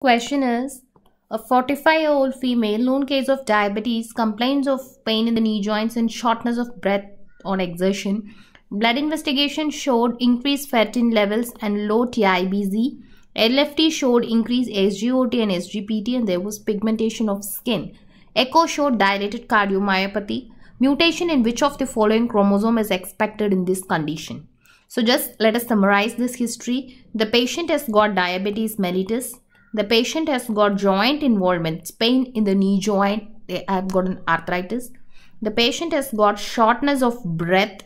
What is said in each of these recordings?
Question is, a 45-year-old female known case of diabetes complains of pain in the knee joints and shortness of breath on exertion. Blood investigation showed increased ferritin levels and low TIBZ. LFT showed increased SGOT and SGPT, and there was pigmentation of skin. Echo showed dilated cardiomyopathy. Mutation in which of the following chromosome is expected in this condition? So just let us summarize this history. The patient has got diabetes mellitus. The patient has got joint involvement, pain in the knee joint. They have got an arthritis. The patient has got shortness of breath.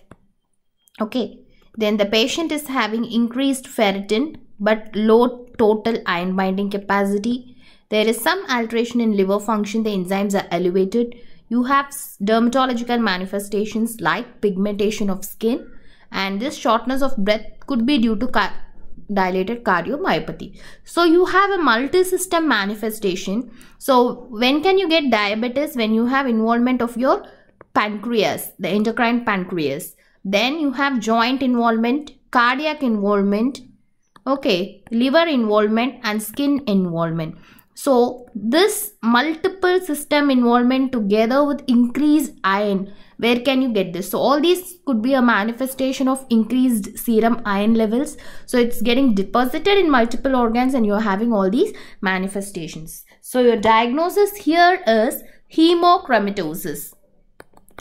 Okay. Then the patient is having increased ferritin but low total iron binding capacity. There is some alteration in liver function. The enzymes are elevated. You have dermatological manifestations like pigmentation of skin, and this shortness of breath could be due to dilated cardiomyopathy. So you have a multi-system manifestation. So when can you get diabetes? When you have involvement of your pancreas, the endocrine pancreas. Then you have joint involvement, cardiac involvement, okay, liver involvement and skin involvement. So this multiple system involvement together with increased iron, where can you get this? So all these could be a manifestation of increased serum iron levels. So it's getting deposited in multiple organs and you're having all these manifestations. So your diagnosis here is hemochromatosis.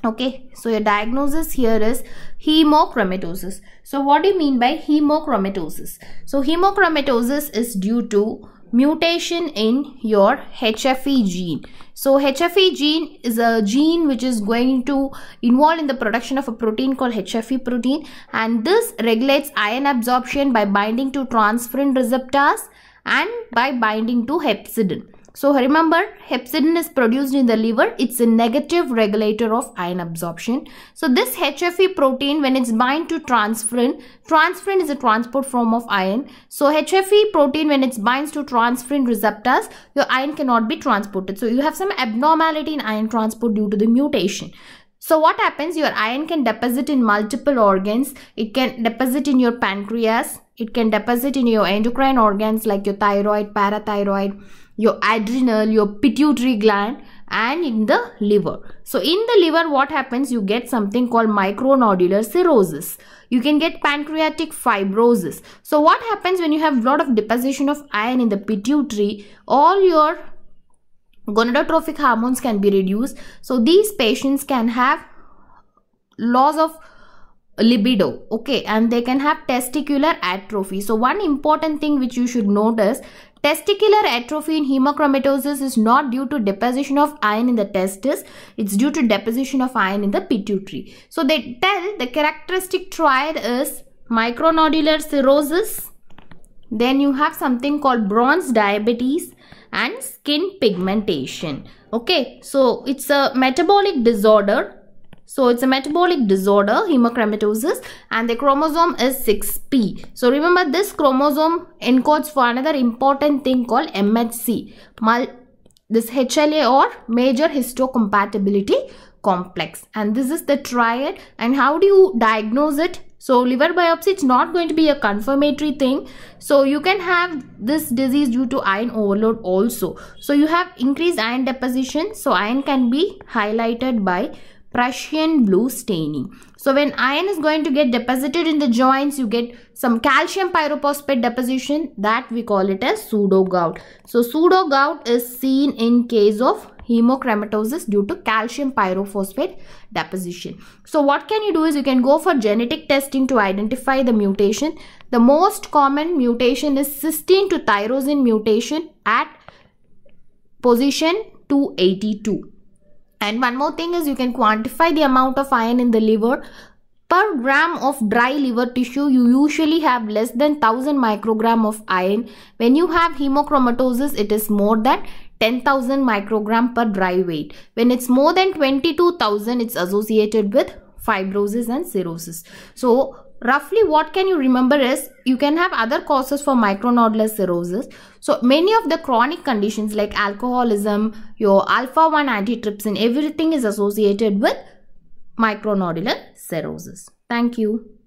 Okay, so your diagnosis here is hemochromatosis. So what do you mean by hemochromatosis? So hemochromatosis is due to mutation in your HFE gene. So HFE gene is a gene which is going to involve in the production of a protein called HFE protein, and this regulates iron absorption by binding to transferrin receptors and by binding to hepcidin. So remember, hepcidin is produced in the liver. It's a negative regulator of iron absorption. So this HFE protein, when it's bind to transferrin is a transport form of iron. So HFE protein, when it binds to transferrin receptors, your iron cannot be transported. So you have some abnormality in iron transport due to the mutation. So what happens? Your iron can deposit in multiple organs. It can deposit in your pancreas. It can deposit in your endocrine organs like your thyroid, parathyroid, your adrenal, your pituitary gland, and in the liver. So in the liver, what happens? You get something called micronodular cirrhosis. You can get pancreatic fibrosis. So what happens when you have a lot of deposition of iron in the pituitary? All your gonadotrophic hormones can be reduced. So these patients can have loss of libido, okay, and they can have testicular atrophy. So one important thing which you should notice, testicular atrophy in hemochromatosis is not due to deposition of iron in the testis, it's due to deposition of iron in the pituitary. So they tell the characteristic triad is micronodular cirrhosis, then you have something called bronze diabetes and skin pigmentation. Okay, so it's a metabolic disorder. So it's a metabolic disorder, hemochromatosis, and the chromosome is 6p. So remember, this chromosome encodes for another important thing called MHC, this HLA or major histocompatibility complex. And this is the triad. And how do you diagnose it? So liver biopsy, it's not going to be a confirmatory thing. So you can have this disease due to iron overload also. So you have increased iron deposition. So iron can be highlighted by Prussian blue staining. So when iron is going to get deposited in the joints, you get some calcium pyrophosphate deposition, that we call it as pseudo gout. So pseudo gout is seen in case of hemochromatosis due to calcium pyrophosphate deposition. So what can you do is you can go for genetic testing to identify the mutation. The most common mutation is cysteine to tyrosine mutation at position 282. And one more thing is you can quantify the amount of iron in the liver. Per gram of dry liver tissue, you usually have less than 1000 microgram of iron. When you have hemochromatosis, it is more than 10,000 microgram per dry weight. When it's more than 22,000, it's associated with fibrosis and cirrhosis. So roughly what can you remember is you can have other causes for micronodular cirrhosis. So many of the chronic conditions like alcoholism, your alpha-1 antitrypsin, everything is associated with micronodular cirrhosis. Thank you.